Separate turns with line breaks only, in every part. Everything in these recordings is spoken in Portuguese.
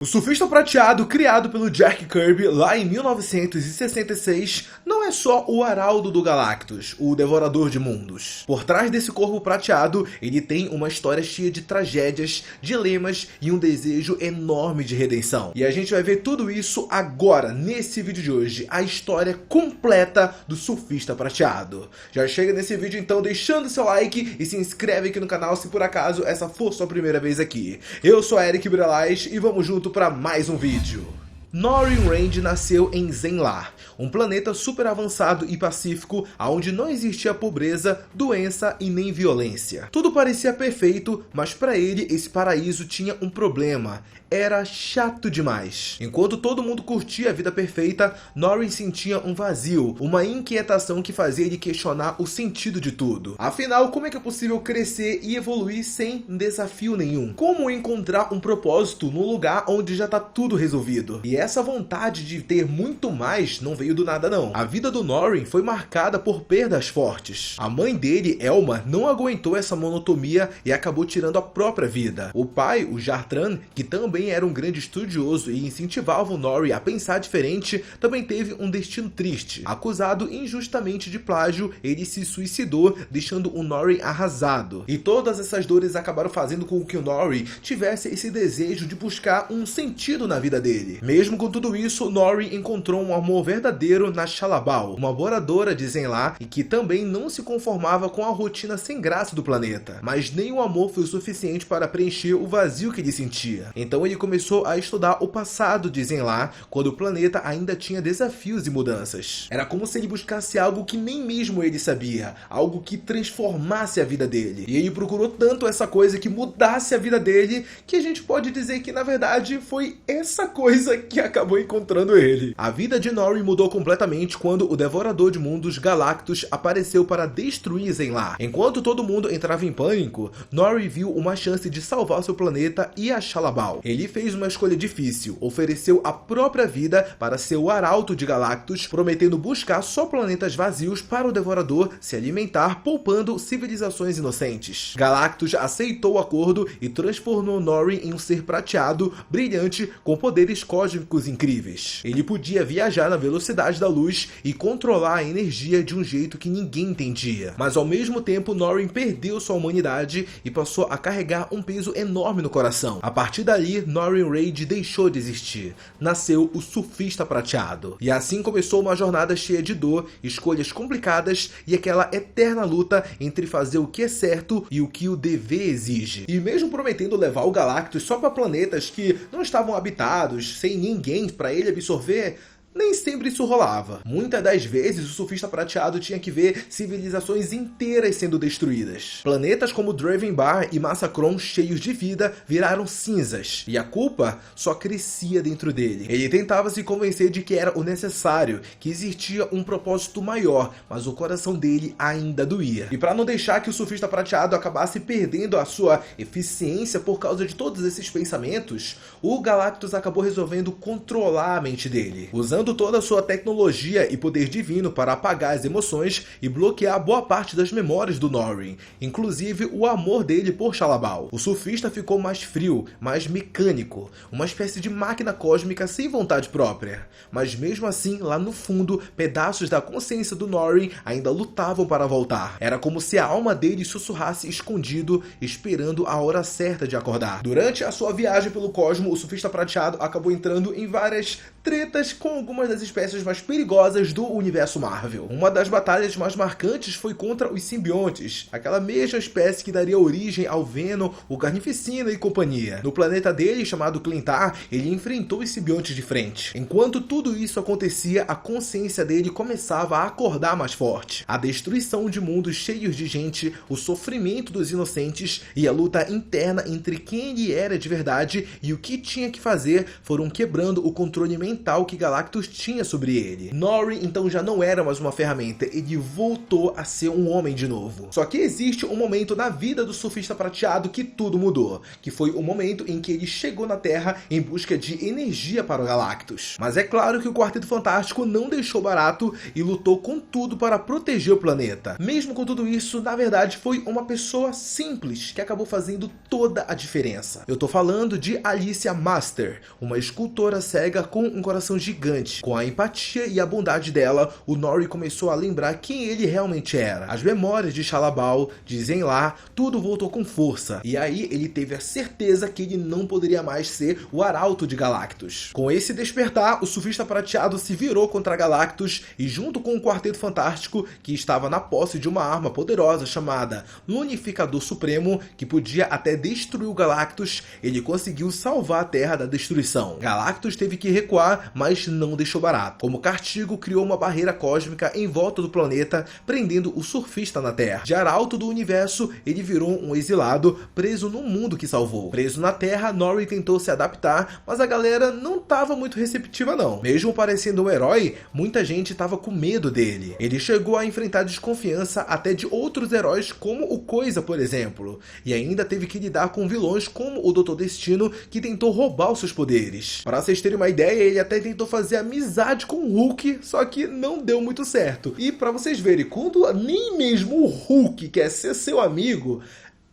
O surfista prateado, criado pelo Jack Kirby lá em 1966, não é só o Arauto do Galactus, o Devorador de Mundos. Por trás desse corpo prateado, ele tem uma história cheia de tragédias, dilemas e um desejo enorme de redenção. E a gente vai ver tudo isso agora, nesse vídeo de hoje, a história completa do surfista prateado. Já chega nesse vídeo então deixando seu like e se inscreve aqui no canal se por acaso essa for sua primeira vez aqui. Eu sou Eric Brelais e vamos junto para mais um vídeo. Norrin Raid nasceu em Zenlar, um planeta super avançado e pacífico, onde não existia pobreza, doença e nem violência. Tudo parecia perfeito, mas para ele esse paraíso tinha um problema. Era chato demais. Enquanto todo mundo curtia a vida perfeita, Norrin sentia um vazio, uma inquietação que fazia ele questionar o sentido de tudo. Afinal, como é que é possível crescer e evoluir sem desafio nenhum? Como encontrar um propósito no lugar onde já tá tudo resolvido? E essa vontade de ter muito mais não veio do nada não. A vida do Norrin foi marcada por perdas fortes. A mãe dele, Elma, não aguentou essa monotonia e acabou tirando a própria vida. O pai, o Jartran, que também era um grande estudioso e incentivava o Norrin a pensar diferente, também teve um destino triste. Acusado injustamente de plágio, ele se suicidou, deixando o Norrin arrasado. E todas essas dores acabaram fazendo com que o Norrin tivesse esse desejo de buscar um sentido na vida dele. Mesmo com tudo isso, Norrin encontrou um amor verdadeiro na Shalla-Bal, uma moradora de Zenlar e que também não se conformava com a rotina sem graça do planeta. Mas nem o amor foi o suficiente para preencher o vazio que ele sentia. Então ele começou a estudar o passado de Zenlar, quando o planeta ainda tinha desafios e mudanças. Era como se ele buscasse algo que nem mesmo ele sabia, algo que transformasse a vida dele. E ele procurou tanto essa coisa que mudasse a vida dele, que a gente pode dizer que na verdade foi essa coisa que acabou encontrando ele. A vida de Norrin mudou completamente quando o Devorador de Mundos Galactus apareceu para destruir Zenlar. Enquanto todo mundo entrava em pânico, Norrin viu uma chance de salvar seu planeta e a Shalla-Bal. Ele fez uma escolha difícil, ofereceu a própria vida para ser o Arauto de Galactus, prometendo buscar só planetas vazios para o Devorador se alimentar, poupando civilizações inocentes. Galactus aceitou o acordo e transformou Norrin em um ser prateado, brilhante, com poderes cósmicos incríveis. Ele podia viajar na velocidade da luz e controlar a energia de um jeito que ninguém entendia. Mas ao mesmo tempo, Norrin perdeu sua humanidade e passou a carregar um peso enorme no coração. A partir dali, Norrin Raid deixou de existir. Nasceu o surfista prateado. E assim começou uma jornada cheia de dor, escolhas complicadas e aquela eterna luta entre fazer o que é certo e o que o dever exige. E mesmo prometendo levar o Galactus só para planetas que não estavam habitados, sem ninguém para ele absorver, nem sempre isso rolava. Muitas das vezes o surfista prateado tinha que ver civilizações inteiras sendo destruídas. Planetas como Dravenbar e Massacron, cheios de vida, viraram cinzas. E a culpa só crescia dentro dele. Ele tentava se convencer de que era o necessário, que existia um propósito maior, mas o coração dele ainda doía. E para não deixar que o surfista prateado acabasse perdendo a sua eficiência por causa de todos esses pensamentos, o Galactus acabou resolvendo controlar a mente dele, usando toda a sua tecnologia e poder divino para apagar as emoções e bloquear boa parte das memórias do Norrin, inclusive o amor dele por Shalla-Bal. O surfista ficou mais frio, mais mecânico, uma espécie de máquina cósmica sem vontade própria. Mas mesmo assim, lá no fundo, pedaços da consciência do Norrin ainda lutavam para voltar. Era como se a alma dele sussurrasse escondido, esperando a hora certa de acordar. Durante a sua viagem pelo cosmo, o surfista prateado acabou entrando em várias tretas com algumas das espécies mais perigosas do universo Marvel. Uma das batalhas mais marcantes foi contra os simbiontes, aquela mesma espécie que daria origem ao Venom, o Carnificina e companhia. No planeta dele, chamado Clintar, ele enfrentou os simbiontes de frente. Enquanto tudo isso acontecia, a consciência dele começava a acordar mais forte. A destruição de mundos cheios de gente, o sofrimento dos inocentes e a luta interna entre quem ele era de verdade e o que tinha que fazer foram quebrando o controle mental que Galactus Galactus tinha sobre ele. Norrie então já não era mais uma ferramenta, ele voltou a ser um homem de novo. Só que existe um momento na vida do Surfista Prateado que tudo mudou, que foi o momento em que ele chegou na Terra em busca de energia para o Galactus. Mas é claro que o Quarteto Fantástico não deixou barato e lutou com tudo para proteger o planeta. Mesmo com tudo isso, na verdade foi uma pessoa simples que acabou fazendo toda a diferença. Eu tô falando de Alicia Master, uma escultora cega com um coração gigante. Com a empatia e a bondade dela, o Norrie começou a lembrar quem ele realmente era. As memórias de Shalla-Bal, de Zen-La, tudo voltou com força. E aí ele teve a certeza que ele não poderia mais ser o Arauto de Galactus. Com esse despertar, o Surfista Prateado se virou contra Galactus e junto com o Quarteto Fantástico, que estava na posse de uma arma poderosa chamada Lunificador Supremo, que podia até destruir o Galactus, ele conseguiu salvar a Terra da destruição. Galactus teve que recuar, mas não deixou barato. Como castigo, criou uma barreira cósmica em volta do planeta, prendendo o surfista na Terra. De Arauto do Universo, ele virou um exilado, preso no mundo que salvou. Preso na Terra, Norrie tentou se adaptar, mas a galera não estava muito receptiva não. Mesmo parecendo um herói, muita gente estava com medo dele. Ele chegou a enfrentar desconfiança até de outros heróis como o Coisa, por exemplo, e ainda teve que lidar com vilões como o Dr. Destino, que tentou roubar os seus poderes. Para vocês terem uma ideia, ele até tentou fazer amizade com o Hulk, só que não deu muito certo. E para vocês verem, quando nem mesmo o Hulk quer ser seu amigo,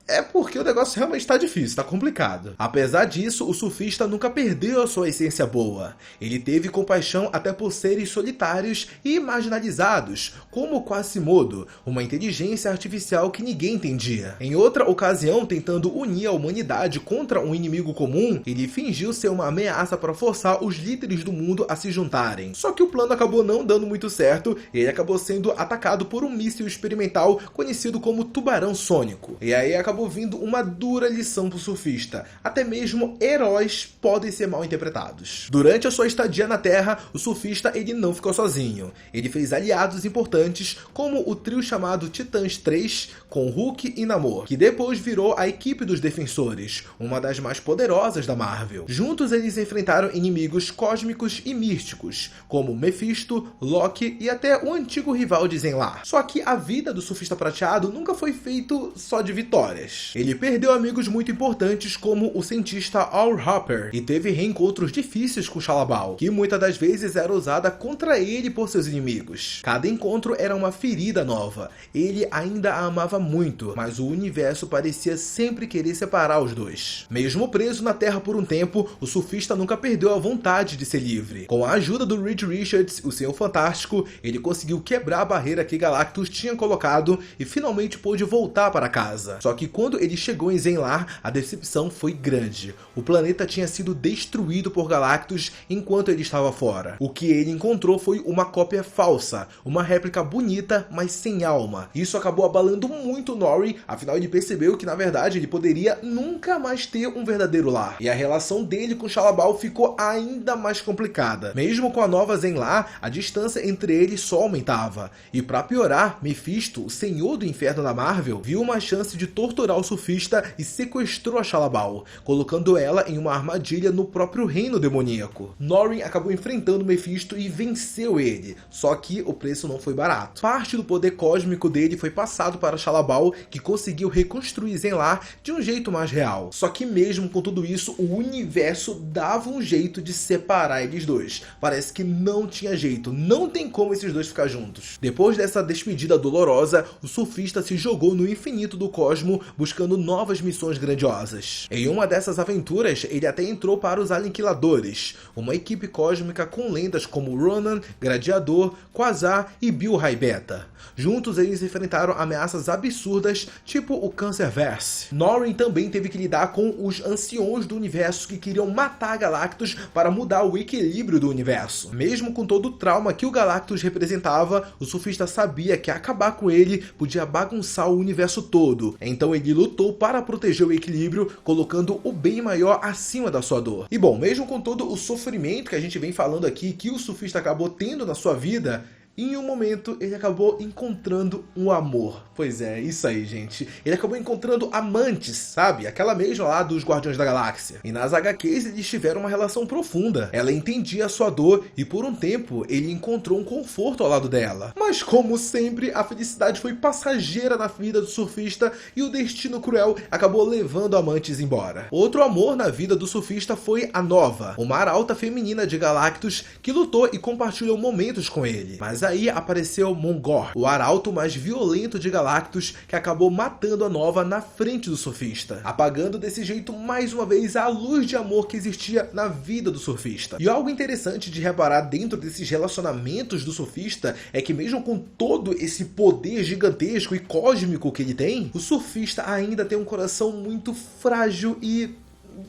é porque o negócio realmente está difícil, está complicado. Apesar disso, o surfista nunca perdeu a sua essência boa. Ele teve compaixão até por seres solitários e marginalizados, como Quasimodo, uma inteligência artificial que ninguém entendia. Em outra ocasião, tentando unir a humanidade contra um inimigo comum, ele fingiu ser uma ameaça para forçar os líderes do mundo a se juntarem. Só que o plano acabou não dando muito certo e ele acabou sendo atacado por um míssil experimental conhecido como Tubarão Sônico. E aí acabou vindo uma dura lição pro surfista. Até mesmo heróis podem ser mal interpretados. Durante a sua estadia na Terra, o surfista ele não ficou sozinho. Ele fez aliados importantes como o trio chamado Titãs 3 com Hulk e Namor, que depois virou a equipe dos Defensores, uma das mais poderosas da Marvel. Juntos eles enfrentaram inimigos cósmicos e místicos, como Mephisto, Loki e até o antigo rival de Zen-La. Só que a vida do Surfista Prateado nunca foi feito só de vitórias. Ele perdeu amigos muito importantes como o cientista Al Hopper e teve reencontros difíceis com Shalla-Bal, que muitas das vezes era usada contra ele por seus inimigos. Cada encontro era uma ferida nova. Ele ainda a amava muito, mas o universo parecia sempre querer separar os dois. Mesmo preso na Terra por um tempo, o surfista nunca perdeu a vontade de ser livre. Com a ajuda do Reed Richards, o Senhor Fantástico, ele conseguiu quebrar a barreira que Galactus tinha colocado e finalmente pôde voltar para casa. Só que quando ele chegou em Zen-La, a decepção foi grande. O planeta tinha sido destruído por Galactus enquanto ele estava fora. O que ele encontrou foi uma cópia falsa, uma réplica bonita, mas sem alma. Isso acabou abalando muito Norrie, afinal ele percebeu que na verdade ele poderia nunca mais ter um verdadeiro lar. E a relação dele com Shalla-Bal ficou ainda mais complicada. Mesmo com a nova Zen-La, a distância entre eles só aumentava. E para piorar, Mephisto, o senhor do inferno da Marvel, viu uma chance de torturar o surfista e sequestrou a Shalla-Bal, colocando ela em uma armadilha no próprio reino demoníaco. Norrie acabou enfrentando Mephisto e venceu ele, só que o preço não foi barato. Parte do poder cósmico dele foi passado para Shalla-Bal, que conseguiu reconstruir Zen-La de um jeito mais real. Só que mesmo com tudo isso, o universo dava um jeito de separar eles dois. Parece que não tinha jeito, não tem como esses dois ficar juntos. Depois dessa despedida dolorosa, o surfista se jogou no infinito do cosmo, buscando novas missões grandiosas. Em uma dessas aventuras, ele até entrou para os Aniquiladores, uma equipe cósmica com lendas como Ronan, Gladiador, Quasar e Bill High Beta. Juntos eles enfrentaram ameaças absurdas, tipo o Cancerverse. Norrie também teve que lidar com os Anciões do Universo que queriam matar Galactus para mudar o equilíbrio do universo. Mesmo com todo o trauma que o Galactus representava, o surfista sabia que acabar com ele podia bagunçar o universo todo. Então ele lutou para proteger o equilíbrio, colocando o bem maior acima da sua dor. E bom, mesmo com todo o sofrimento que a gente vem falando aqui, que o surfista acabou tendo na sua vida, e em um momento ele acabou encontrando um amor. Pois é, isso aí, gente. Ele acabou encontrando amantes, sabe? Aquela mesma lá dos Guardiões da Galáxia. E nas HQs eles tiveram uma relação profunda. Ela entendia a sua dor e por um tempo ele encontrou um conforto ao lado dela. Mas como sempre, a felicidade foi passageira na vida do surfista e o destino cruel acabou levando amantes embora. Outro amor na vida do surfista foi a Nova, uma arauta feminina de Galactus que lutou e compartilhou momentos com ele. Mas aí apareceu Mongor, o arauto mais violento de Galactus, que acabou matando a Nova na frente do surfista, apagando desse jeito mais uma vez a luz de amor que existia na vida do surfista. E algo interessante de reparar dentro desses relacionamentos do surfista é que mesmo com todo esse poder gigantesco e cósmico que ele tem, o surfista ainda tem um coração muito frágil e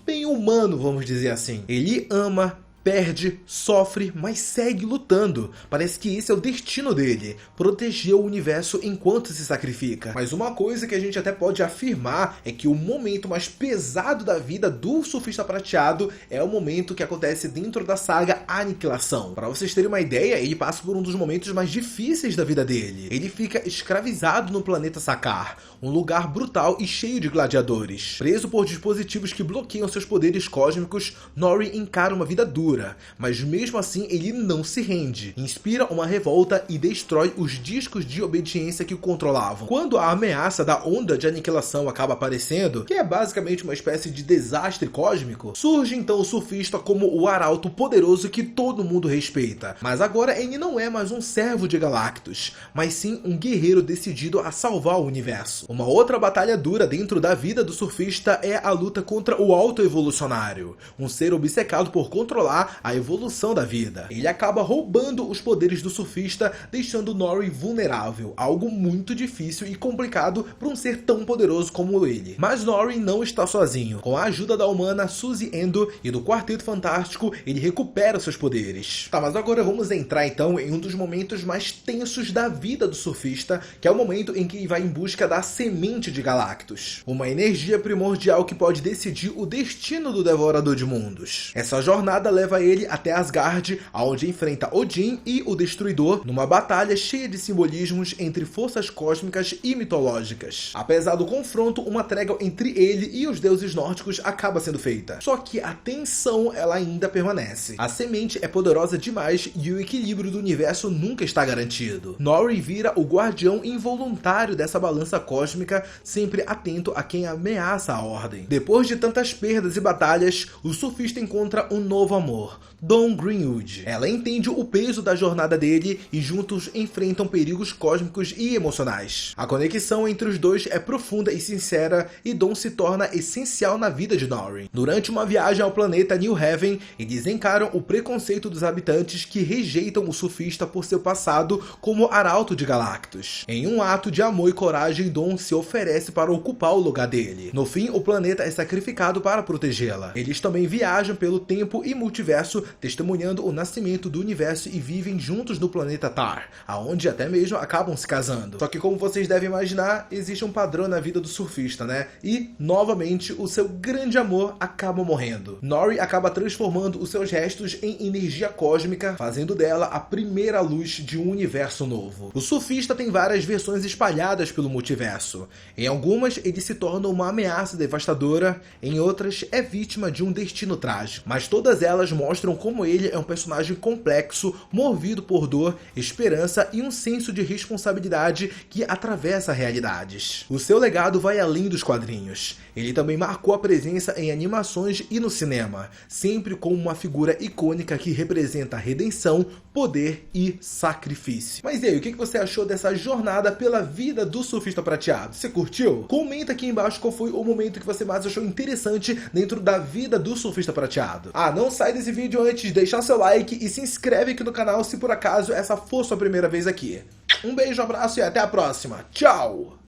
bem humano, vamos dizer assim. Ele ama, perde, sofre, mas segue lutando. Parece que esse é o destino dele, proteger o universo enquanto se sacrifica. Mas uma coisa que a gente até pode afirmar é que o momento mais pesado da vida do surfista prateado é o momento que acontece dentro da saga Aniquilação. Para vocês terem uma ideia, ele passa por um dos momentos mais difíceis da vida dele. Ele fica escravizado no planeta Sakaar, um lugar brutal e cheio de gladiadores. Preso por dispositivos que bloqueiam seus poderes cósmicos, Nori encara uma vida dura. Mas mesmo assim ele não se rende, inspira uma revolta e destrói os discos de obediência que o controlavam. Quando a ameaça da onda de aniquilação acaba aparecendo, que é basicamente uma espécie de desastre cósmico, surge então o surfista como o arauto poderoso que todo mundo respeita. Mas agora ele não é mais um servo de Galactus, mas sim um guerreiro decidido a salvar o universo. Uma outra batalha dura dentro da vida do surfista é a luta contra o Auto-Evolucionário, um ser obcecado por controlar a evolução da vida. Ele acaba roubando os poderes do surfista, deixando Nori vulnerável, algo muito difícil e complicado para um ser tão poderoso como ele. Mas Nori não está sozinho. Com a ajuda da humana Suzy Endo e do Quarteto Fantástico, ele recupera seus poderes. Tá, mas agora vamos entrar então em um dos momentos mais tensos da vida do surfista, que é o momento em que ele vai em busca da Semente de Galactus, uma energia primordial que pode decidir o destino do Devorador de Mundos. Essa jornada leva ele até Asgard, onde enfrenta Odin e o Destruidor numa batalha cheia de simbolismos entre forças cósmicas e mitológicas. Apesar do confronto, uma trégua entre ele e os deuses nórdicos acaba sendo feita. Só que a tensão ela ainda permanece. A semente é poderosa demais e o equilíbrio do universo nunca está garantido. Nori vira o guardião involuntário dessa balança cósmica, sempre atento a quem ameaça a ordem. Depois de tantas perdas e batalhas, o surfista encontra um novo amor, Dawn Greenwood. Ela entende o peso da jornada dele e juntos enfrentam perigos cósmicos e emocionais. A conexão entre os dois é profunda e sincera e Dawn se torna essencial na vida de Nori. Durante uma viagem ao planeta New Haven, eles encaram o preconceito dos habitantes que rejeitam o surfista por seu passado como arauto de Galactus. Em um ato de amor e coragem, Dawn se oferece para ocupar o lugar dele. No fim, o planeta é sacrificado para protegê-la. Eles também viajam pelo tempo e multiverso, testemunhando o nascimento do universo e vivem juntos no planeta Tar, aonde até mesmo acabam se casando. Só que como vocês devem imaginar, existe um padrão na vida do surfista, né? E, novamente, o seu grande amor acaba morrendo. Nori acaba transformando os seus restos em energia cósmica, fazendo dela a primeira luz de um universo novo. O surfista tem várias versões espalhadas pelo multiverso. Em algumas, ele se torna uma ameaça devastadora, em outras, é vítima de um destino trágico. Mas todas elas mostram como ele é um personagem complexo, movido por dor, esperança e um senso de responsabilidade que atravessa realidades. O seu legado vai além dos quadrinhos. Ele também marcou a presença em animações e no cinema, sempre como uma figura icônica que representa redenção, poder e sacrifício. Mas e aí, o que você achou dessa jornada pela vida do surfista prateado? Você curtiu? Comenta aqui embaixo qual foi o momento que você mais achou interessante dentro da vida do surfista prateado. Ah, não sai desse vídeo antes de deixar seu like e se inscreve aqui no canal se por acaso essa for sua primeira vez aqui. Um beijo, um abraço e até a próxima. Tchau!